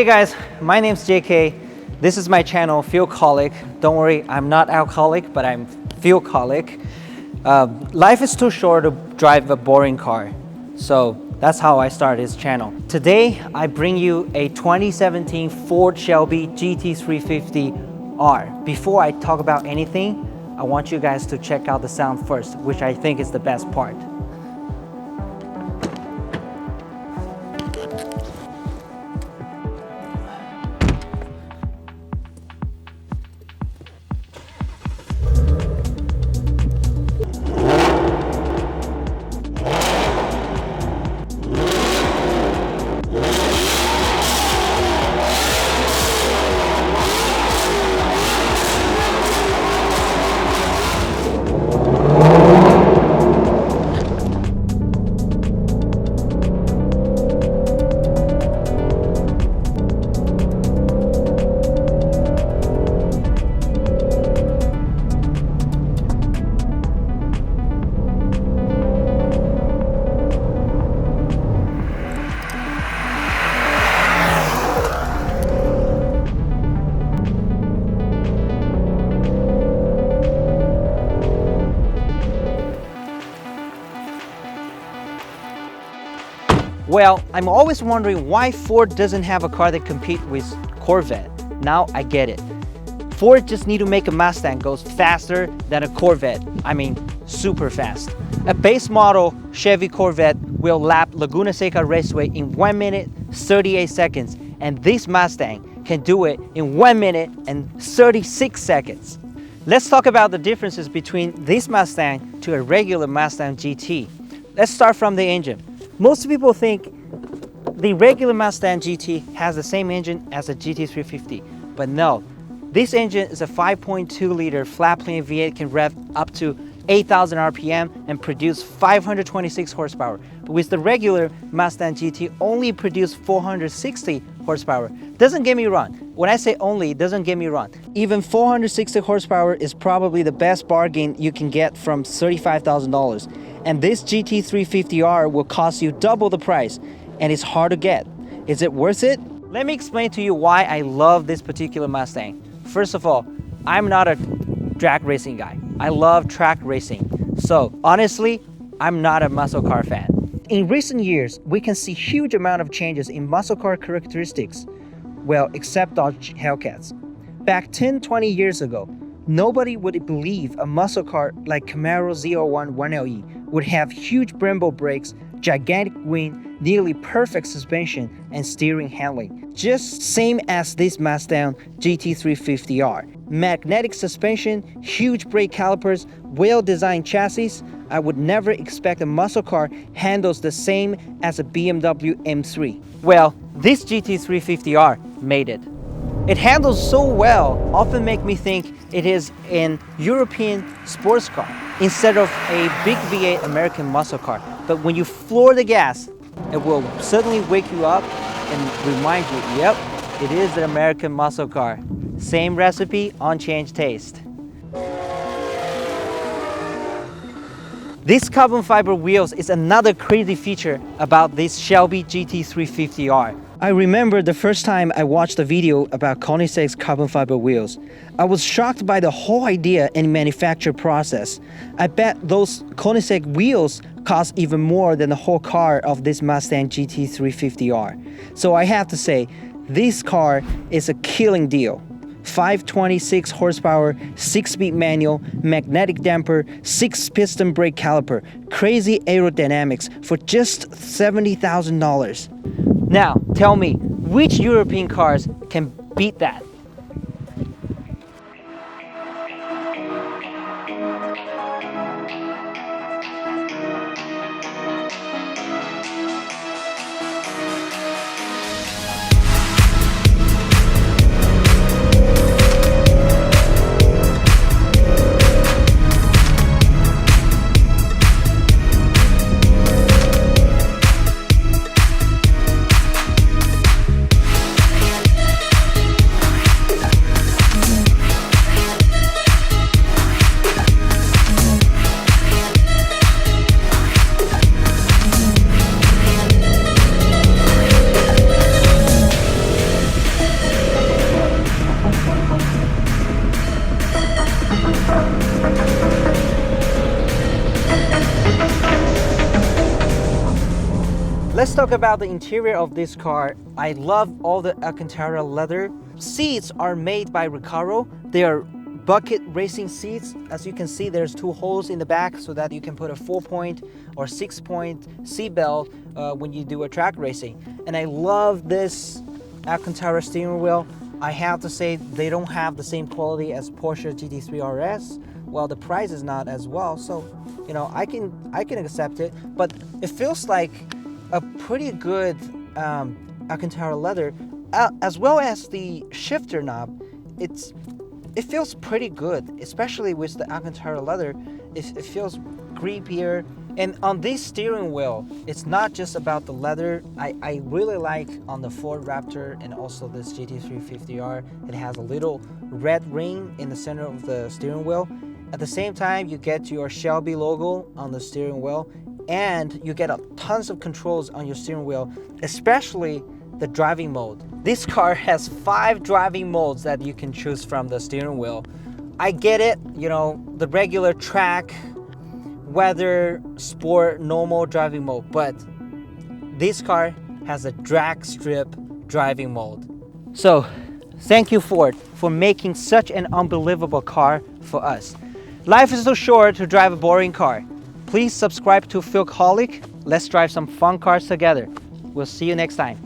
Hey guys, my name's JK. This is my channel, Fuelcolic. Don't worry, I'm not alcoholic, but I'm Fuelcolic. Life is too short to drive a boring car. So that's how I started this channel. Today, I bring you a 2017 Ford Shelby GT350R. Before I talk about anything, I want you guys to check out the sound first, which I think is the best part. Well, I'm always wondering why Ford doesn't have a car that competes with Corvette. Now I get it. Ford just need to make a Mustang goes faster than a Corvette. I mean, super fast. A base model Chevy Corvette will lap Laguna Seca Raceway in 1 minute, 38 seconds. And this Mustang can do it in 1 minute and 36 seconds. Let's talk about the differences between this Mustang to a regular Mustang GT. Let's start from the engine. Most people think the regular Mustang GT has the same engine as a GT350, but no. This engine is a 5.2 liter flat plane V8, can rev up to 8,000 RPM and produce 526 horsepower. But with the regular Mustang GT, only produce 460 horsepower. Doesn't get me wrong. When I say only, doesn't get me wrong. Even 460 horsepower is probably the best bargain you can get from $35,000. And this GT350R will cost you double the price, and it's hard to get. Is it worth it? Let me explain to you why I love this particular Mustang. First of all, I'm not a drag racing guy. I love track racing. So honestly, I'm not a muscle car fan. In recent years, we can see huge amount of changes in muscle car characteristics. Well, except Dodge Hellcats. Back 10-20 years ago, nobody would believe a muscle car like Camaro Z01 1LE would have huge Brembo brakes, gigantic wing, nearly perfect suspension and steering handling. Just same as this Mustang GT350R. Magnetic suspension, huge brake calipers, well-designed chassis. I would never expect a muscle car handles the same as a BMW M3. Well, this GT350R made it. It handles so well, often make me think it is an European sports car instead of a big V8 American muscle car. But when you floor the gas, it will suddenly wake you up and remind you, yep, it is an American muscle car. Same recipe, unchanged taste. This carbon fiber wheels is another crazy feature about this Shelby GT350R. I remember the first time I watched a video about Koenigsegg's carbon fiber wheels. I was shocked by the whole idea and manufacture process. I bet those Koenigsegg wheels cost even more than the whole car of this Mustang GT350R. So I have to say, this car is a killing deal. 526 horsepower, 6-speed manual, magnetic damper, 6-piston brake caliper, crazy aerodynamics for just $70,000. Now, tell me, which European cars can beat that? Let's talk about the interior of this car. I love all the Alcantara leather. Seats are made by Recaro. They are bucket racing seats. As you can see, there's 2 holes in the back so that you can put a 4-point or 6-point seat belt when you do a track racing. And I love this Alcantara steering wheel. I have to say they don't have the same quality as Porsche GT3 RS. Well, the price is not as well, so you know I can accept it. But it feels like a pretty good Alcantara leather, as well as the shifter knob. It feels pretty good, especially with the Alcantara leather. It feels grippier. And on this steering wheel, it's not just about the leather. I really like on the Ford Raptor and also this GT350R, it has a little red ring in the center of the steering wheel. At the same time, you get your Shelby logo on the steering wheel, and you get tons of controls on your steering wheel, especially the driving mode. This car has 5 driving modes that you can choose from the steering wheel. I get it, you know, the regular track, weather, sport, normal driving mode, but this car has a drag strip driving mode. So, thank you Ford for making such an unbelievable car for us. Life is so short to drive a boring car. Please subscribe to Philholic. Let's drive some fun cars together. We'll see you next time.